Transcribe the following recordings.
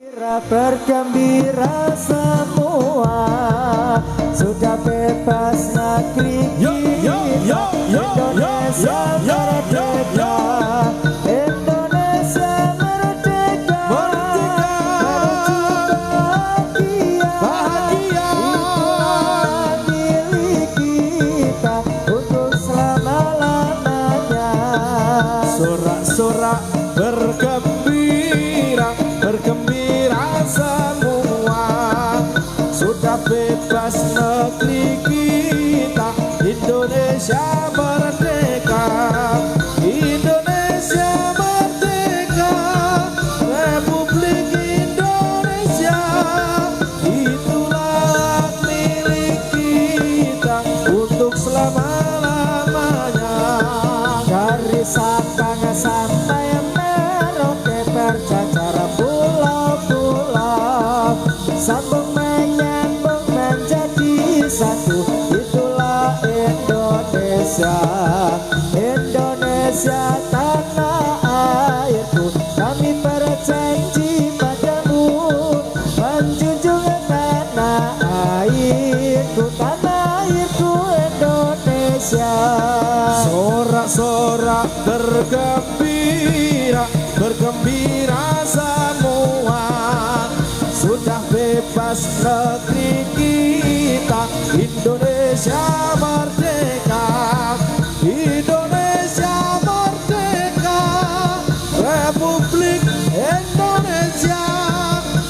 Bergembira semua, sudah bebas negeri kita. Indonesia merdeka, Indonesia merdeka, bahagia, itulah milik kita untuk selama-lamanya. Sorak-sorak bergembira, bergembira semua, sudah bebas negeri kita. Indonesia merdeka, Indonesia merdeka, Republik Indonesia, itulah milik kita untuk selama-lamanya. Dari Sabang sampai Merauke berjajar pulau-pulau, sambung menyambung menjadi satu, itulah Indonesia. Indonesia tanah airku, kami berjanji padamu menjunjung tanah airku, tanah airku Indonesia. Sorak-sorak bergembira, bergembira semua, sudah bebas negeri kita. Indonesia merdeka, Indonesia merdeka, Republik Indonesia,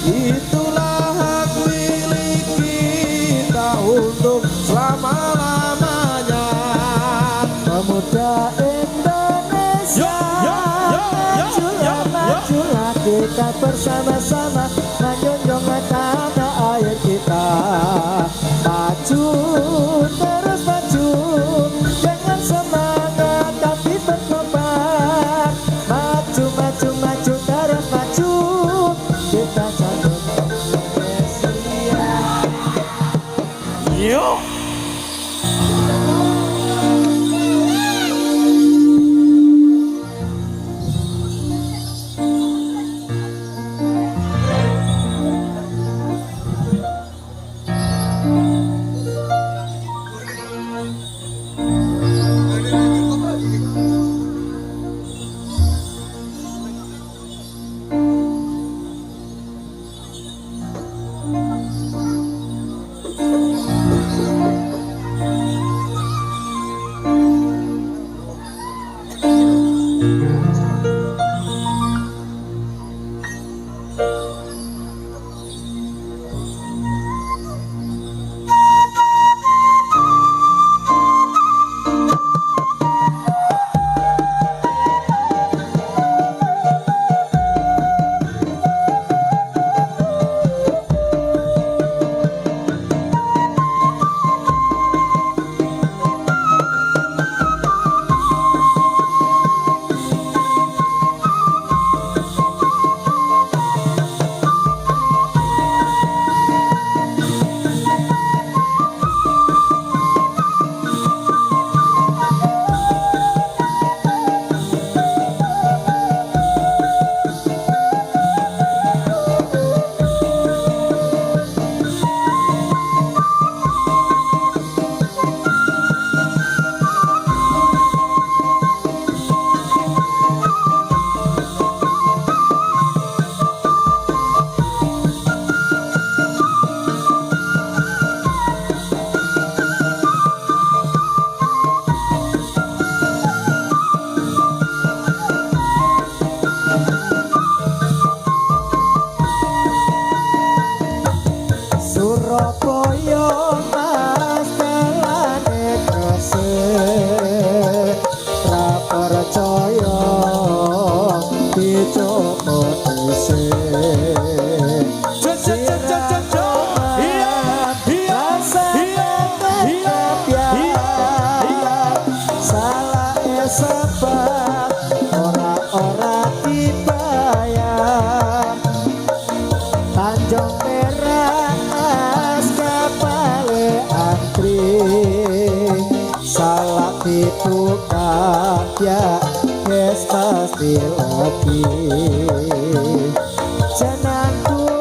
itulah hak milik kita untuk selama-lamanya. Pemuda Indonesia, majulah, majulah, kita bersama-sama menjunjung tanah air kita. Maju, terus maju, dengan semangat tapi berkobar. Maju, maju, maju, terus maju, kita jatuh Indonesia. Yuk. Surabaya mas kelane gresik, ra percaya dicoba dhisik. Salah sebab ora dibayar. Tanjung Perak kapale antri, salah ditukar ya yes pasti lagi. Jenengku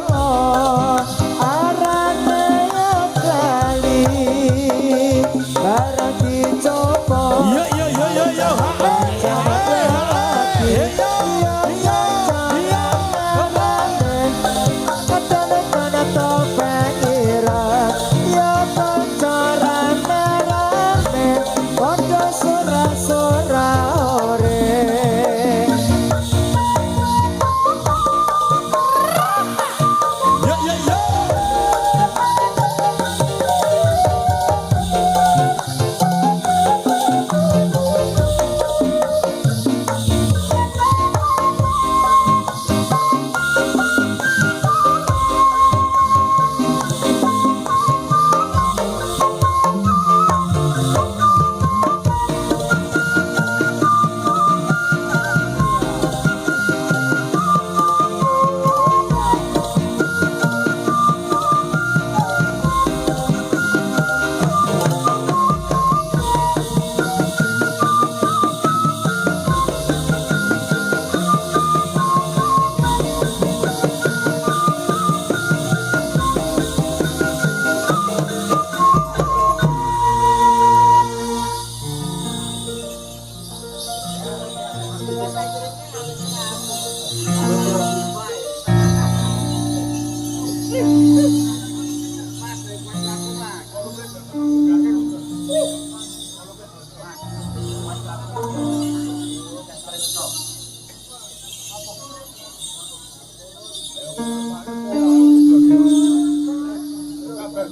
Yo,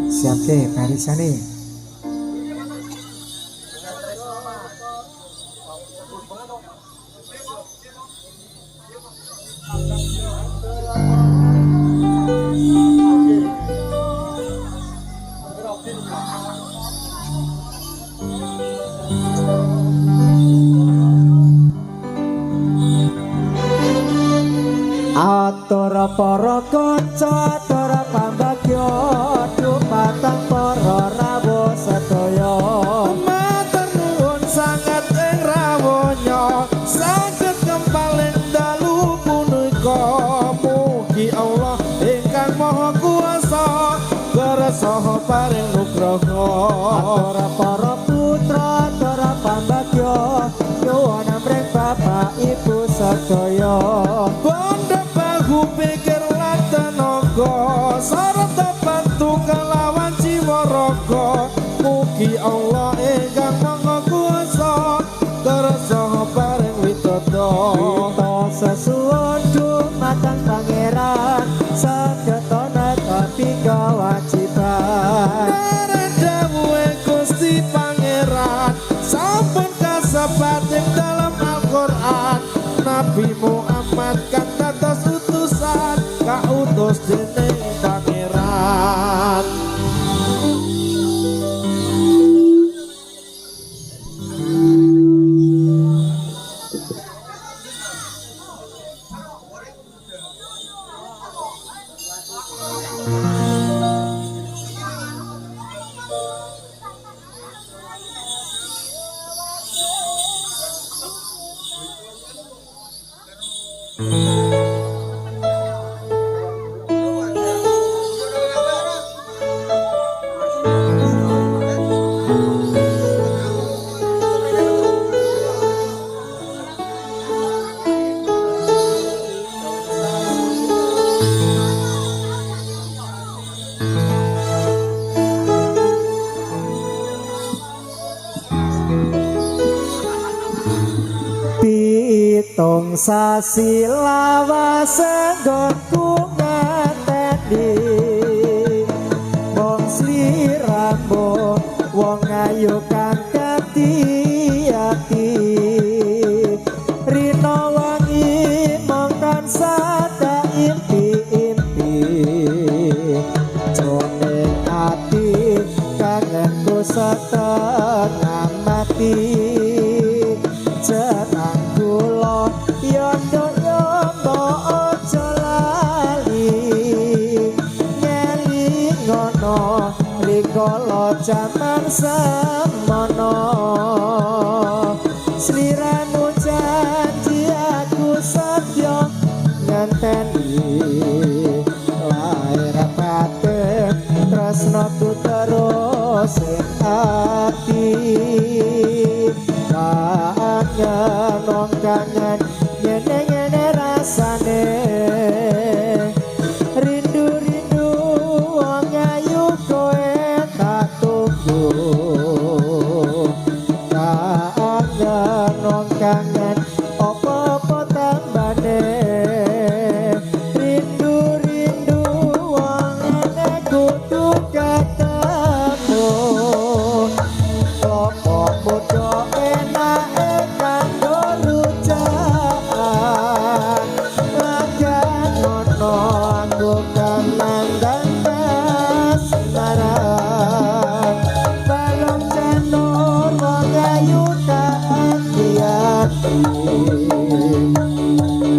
siap ke barisane. Atur para kanca atur pambagya dumateng para rawuh sedaya matur nuwun sanget ing rawuhnya saged kempaling dalu punika mugi Allah ingkang maha kuwasa kersa paring nugraha atur para putra atur pambagya nyuwun mring bapak ibu sedaya bondo bahu pikir lan tenaga sarta bantu kelawan jiwa raga mugi Allah ingkang maha kuwasa kersa paring widodha kita sesuwun dumateng pangeran sedhetone tapi kewajiban dawuhe Gusti Pangeran sampun kasebat ing dalam Al-Qur'an Nabi Muhammad kang dados utusan kautus dening Pangeran. Pitung sasi lawase nggonku ngateni wong sliramu wong ayu kang ati rina wangi mong tansah impi-impi jone ati kangenku setengah mati jenang kula yondo yondo aja lali nyeli ngono rikala jaman semono sliramu janji aku setya ngenteni lair batin tresnaku terus ing ati kangen kangen ngene rasane rindu wong ayu kowe tak tunggu kangen apa-apa tambane rindu wong ene kudu ketemu apa muda enak kanggo rujakan lagan ono aku kamandang kasmaran balong janur wong ayu tak hati-hati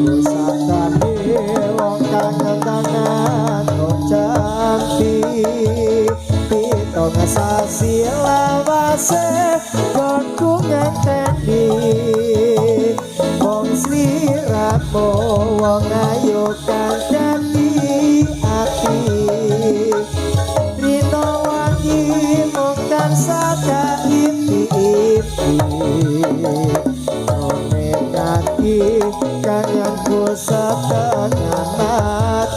usahane wong kangen-kangen wong cantik pitung sasi lawase konku ngenteni wong sliramu wong ayu kang dadi ati rina wangi mung tansah impi-impi one kaki kangenku setengah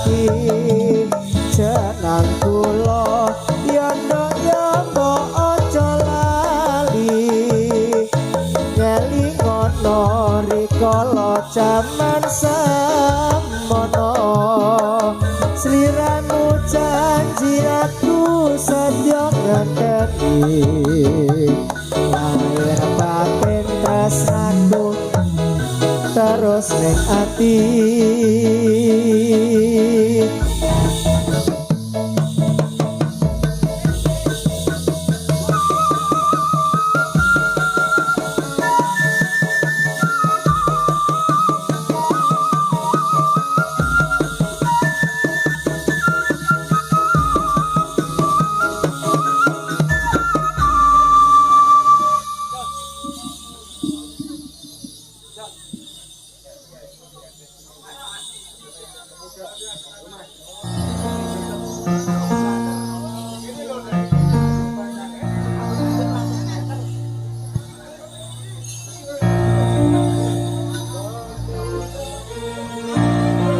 lagi jenang kula yono yomo ojo lali ngelingono rikala jaman semono sliramu janji aku sedya ngenteni lahir batin tresnaku terus ning ati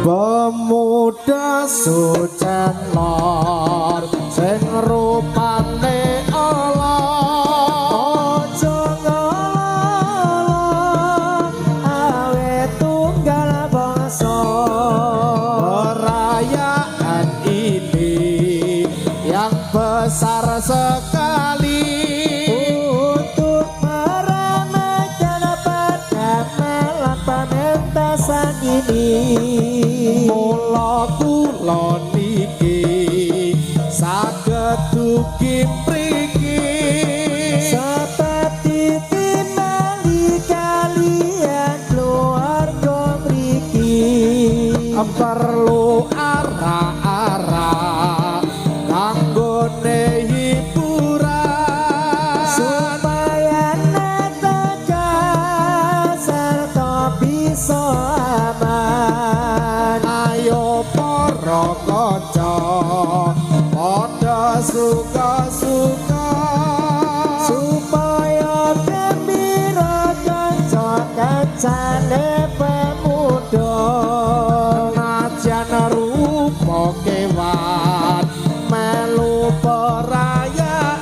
pemuda sujan lor sing rupane ala ojo ngololo awe tunggal bangsa perayaan ini yang besar sekali untuk meramaikan perdamaian pementasan ini mula kula niki saged dugi mriki seperti timali kalian keluarga mriki perlu arah-arah kanggone hiburan supaya netekan serta bisa aman ayo para kanca padha suka-suka supaya gembira kanca-kancane pemuda najan rupa kewan melu perayaan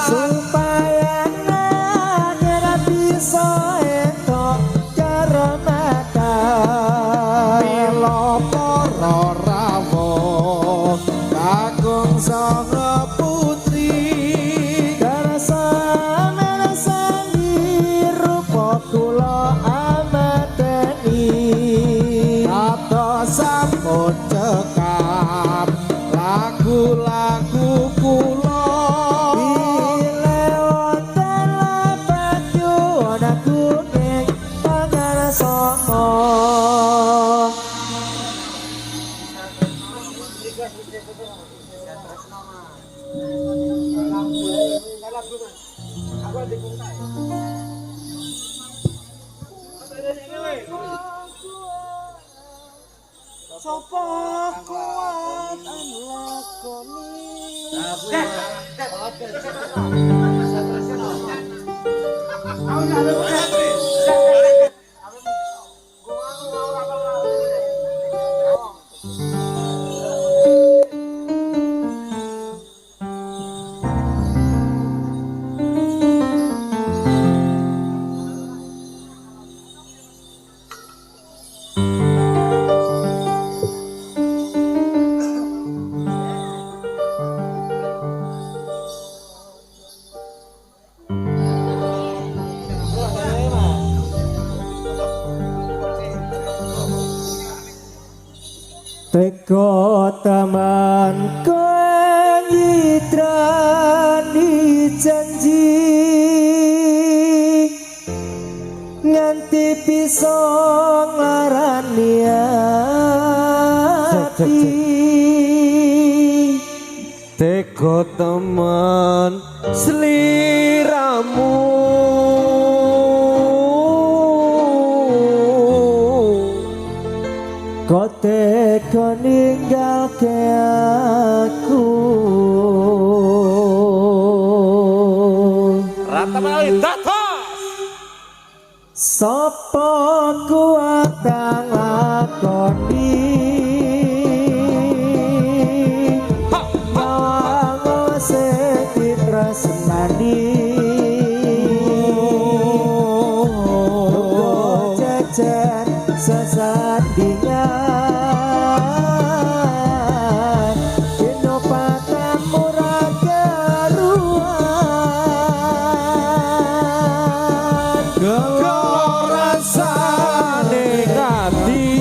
supaya negara bisa entuk kerematan mila para rawuh kakung saha putri kerasa-merasani rupa kula amateni kata sampun cekap lagu-lagu kula ile wonten lapak yuwana kuning pangarasana Sopo kuat lakoni Teko taman kowe nyitrani janji nganti bisa nglarani ati teko teman sliramu kote ko ninggal ke aku Rata Mali datos sapa kuat kang lakoni sandingan Dino patamu raga ruan Gelo rasane ngati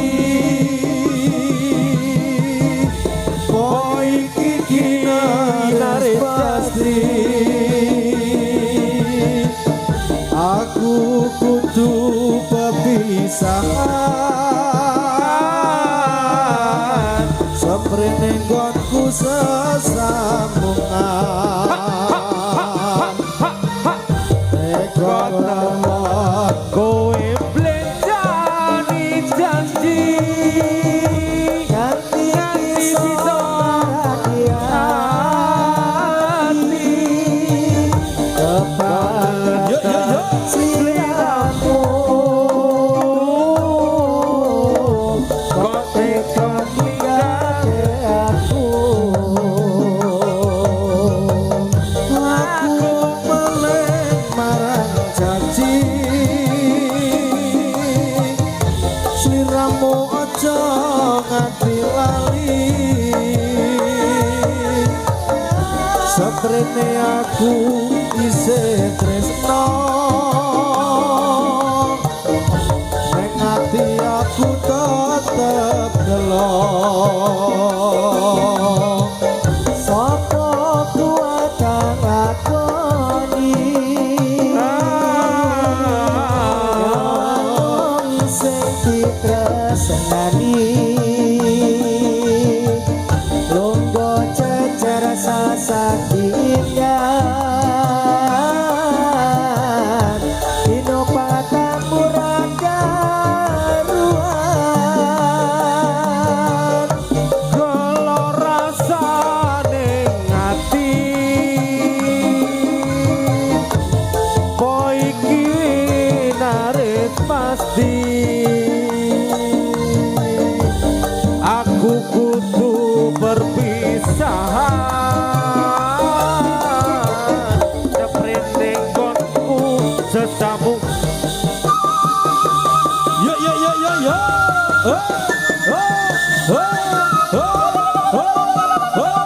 Boy iki narik pasti Aku kudu pepisahan Seprene nggonku sesambungan Teko temon kowe blenjani janji Ganti bisa hati Kepada seliramu Kau tekan tinggal aku Aku melek marang janji Sliramu aja nganti lali Seprene aku isih tresno Ning ati aku tetep gelo Sapa kuat kang lakoni Yang sing ditresnani Lungguh cecer sasakian Dino patamu raga ruan Gelo rasane ngati Boy iki narik pasti Aku kudu berpisahan Seprene nggonku sesambung Yo yo yo yo yo oh, oh, oh, oh, oh, oh,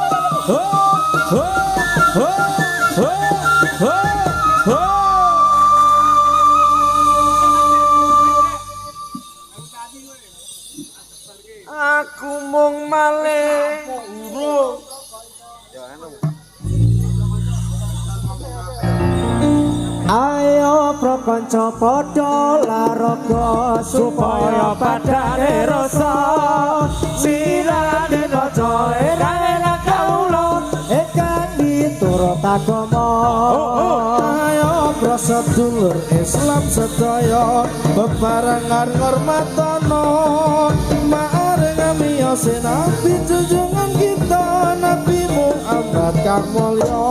oh, oh, oh, oh. Aku mung malih urung Ayo prakanca padha laraga supaya padane rasa sirane raja era kawula ekan diturut agama Ayo prasedulur Islam sedaya bebarengan ngormatono maring miyos nabi junjungan kita Nabi Muhammad kang mulya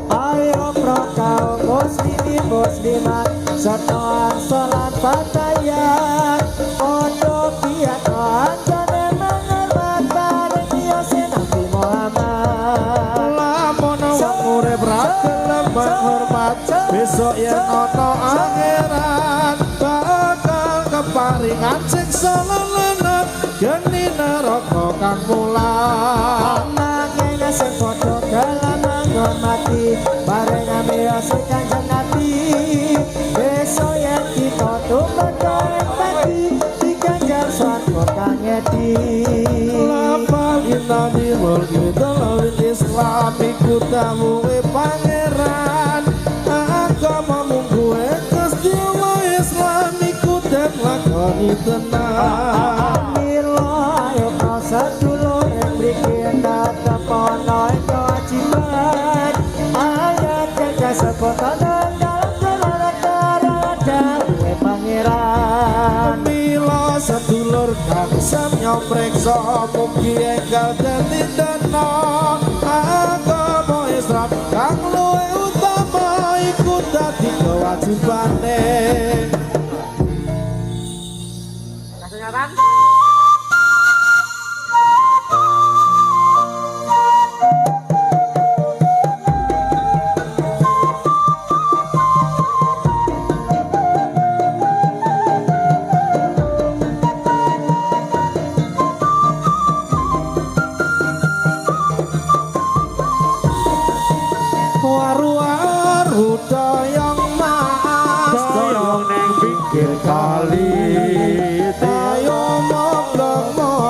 Ayo prakaum muslimin muslimat serta salat fatayat padha kiat anjane menghormat bareng Yose Nabi Muhammad lamun wong urip ra gelem hormat besok yen ana akhirat bakal keparingan siksa lalenat geni neraka kang mulang Nanging sing padha dalam menghormati bareng Yose Kanjeng Nabi besok yen kita tumeka empati diganjar swarga kang edi Lapal inani mulki dalawin Islam iku tamuwe pangeran agama mungguwe Gusti Allah Islam iku den lakoni tenan Milo ayo kau sedulur yang bikin datang ponoy kewajiban Ayat jaga sepotonan dalam selera terada Uwe pangeran Mila sedulur kang samyo preksa mugi enggal dadi dana agama Islam kang luwe utama iku dadi kewajibane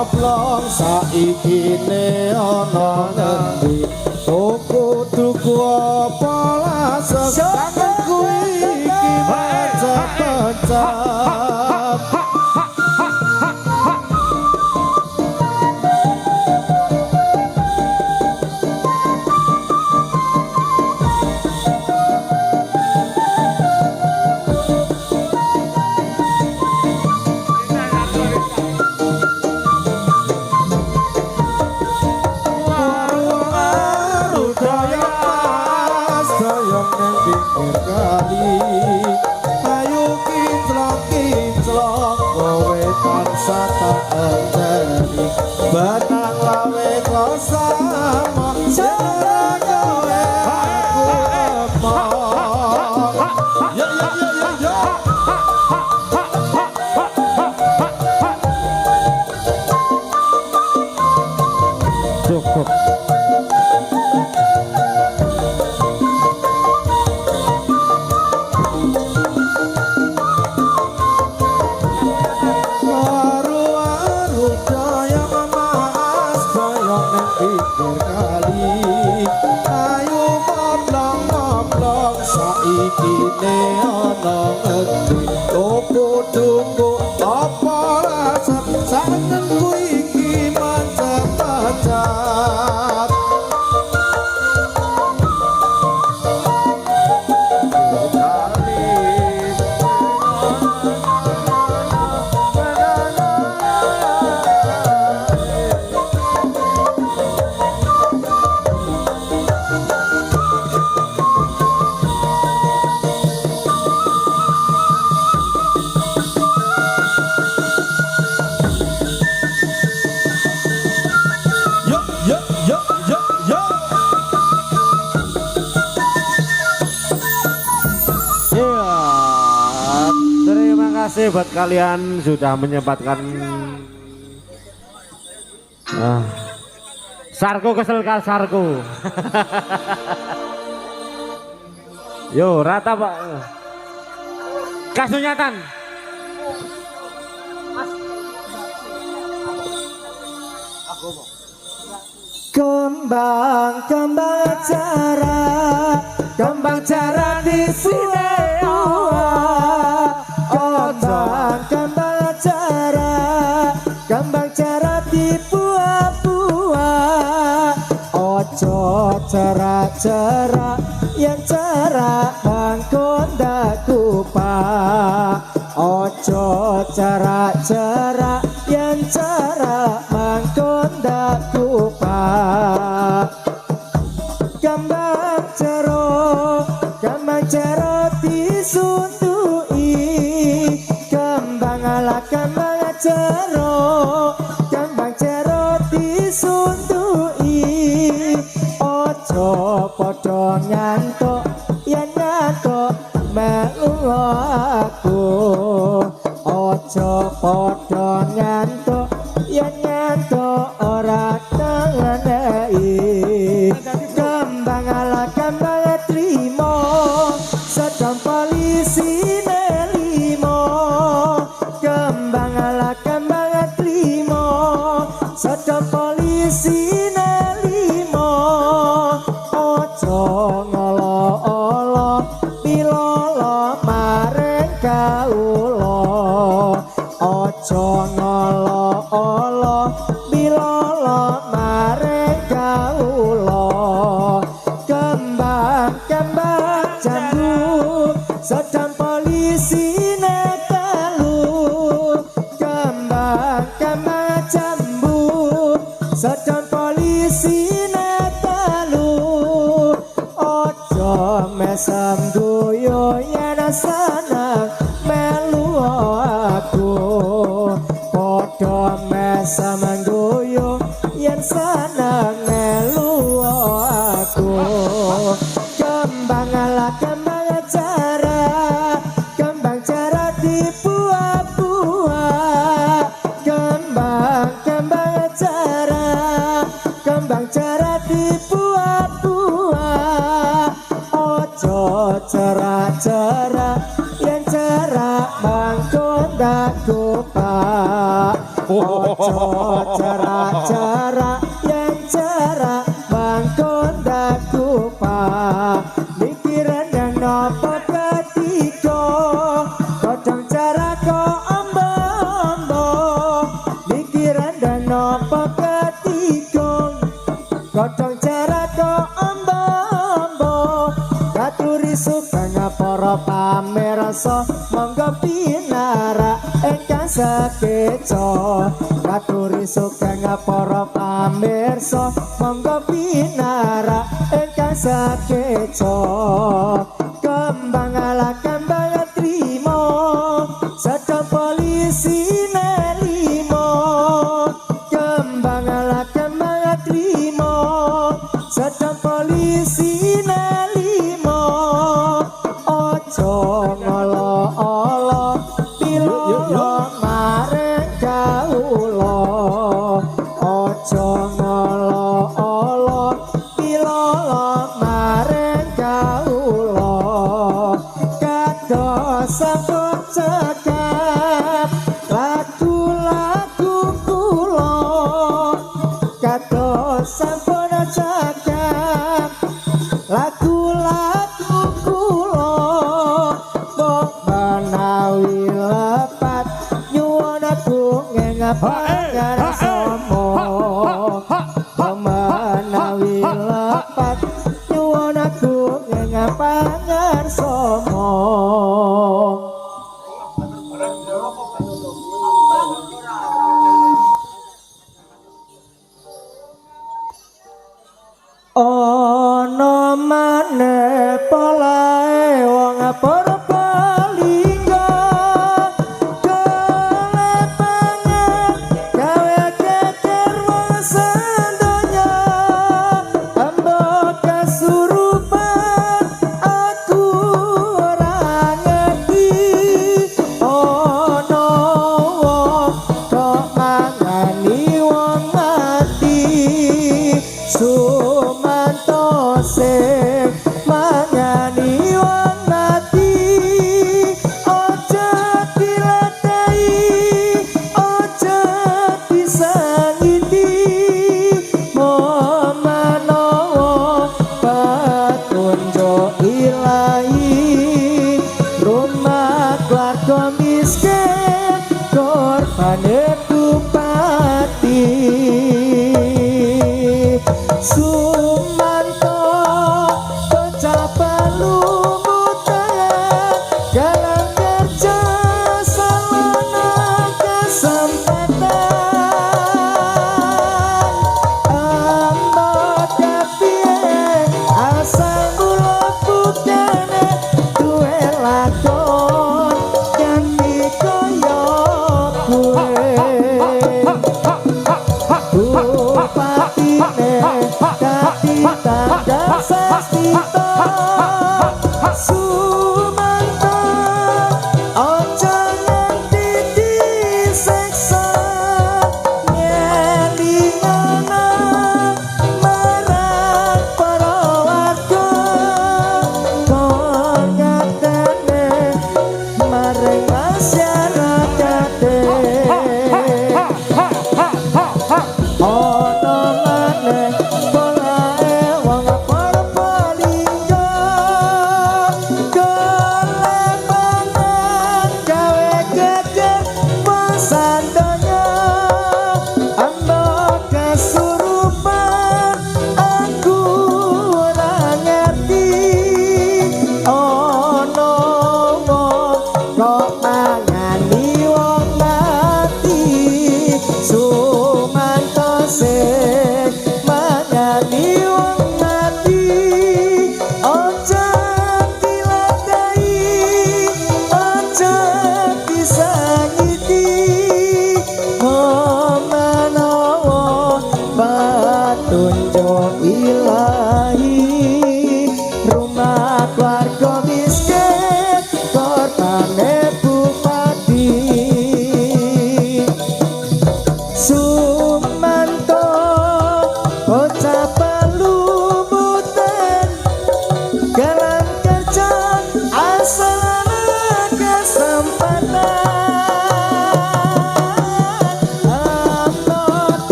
moblong saiki ne ana ngendi tuku apa lasek tangan kuwi iki macet-macet Batang lawe klosama cara gawe aku emong Ya ya ya ya ya. Cukup. pikir kali ayo moblong saiki ne ana ngendi tuku apa rasa senengku iki macet-macet Terima kasih buat kalian sudah menyempatkan sarku kesel sarku. Yo rata pak kasunyatan kembang cara di sini kembang cara di buah-buah ojo cara yang cara bangkonda kupa ojo cara yang cara bangkonda kupa kembang cara disundui kembang ala kembang cero disundui ojo podo nyantok yen nyantok melu aku ojo podo nyantok yen nyantok ora tanganei kembang ala kembang trimo sedang polisi nelimo kembang ala kembang trimo sedang polisi nelimo ojo ngolo-olo pilolo mareng kaulo ojo ngolo-olo pilolo mareng kaulo kembang jambu sedang polisi netalu kembang jambu sedang polisi netalu ojo mesem guyo yen seneng melu aku podo mesem guyo yen seneng melu aku kembang ala kembang cara di buah-buah kembang cara di buah-buah ojo cara yang cara mangkonda kupa ojo jarak-jarak yang jarak bangkon daku pa mikiran yang nopo ketiga kodong jarak ko ambo mikiran dan nopo ketiga kodong jarak ko ambo katuri suka ngaporo pamerasa monggo pinara engkang sakeco katuri suka ngaporo pamirsa monggo pinara engkang sakeco kembang ala kembang trimo sedang polisi nelimo kembang ala kembang trimo sedang polisi nelimo ojo ngolo-olo pilolo mareng kaulo ojo ngolo-olo pilolo mareng kaulo kados sampun cekap lagu-lagu kula kados sampun cekap lagu-lagu kula kok menawi lepat nyuwun aku ngengapangan somo kok menawi lepat nyuwun aku ngengapangan somo ono maneh polahe wong Purbalingga kelepangan gawe geger wong sedonya ambo kesurupan aku ora ngerti ono wong kok mangani wong mati sing mangani wong mati ojo diladai ojo disangiti momanowo petunjuk ilahi rumah keluarga miskin korbane bupati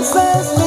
sukses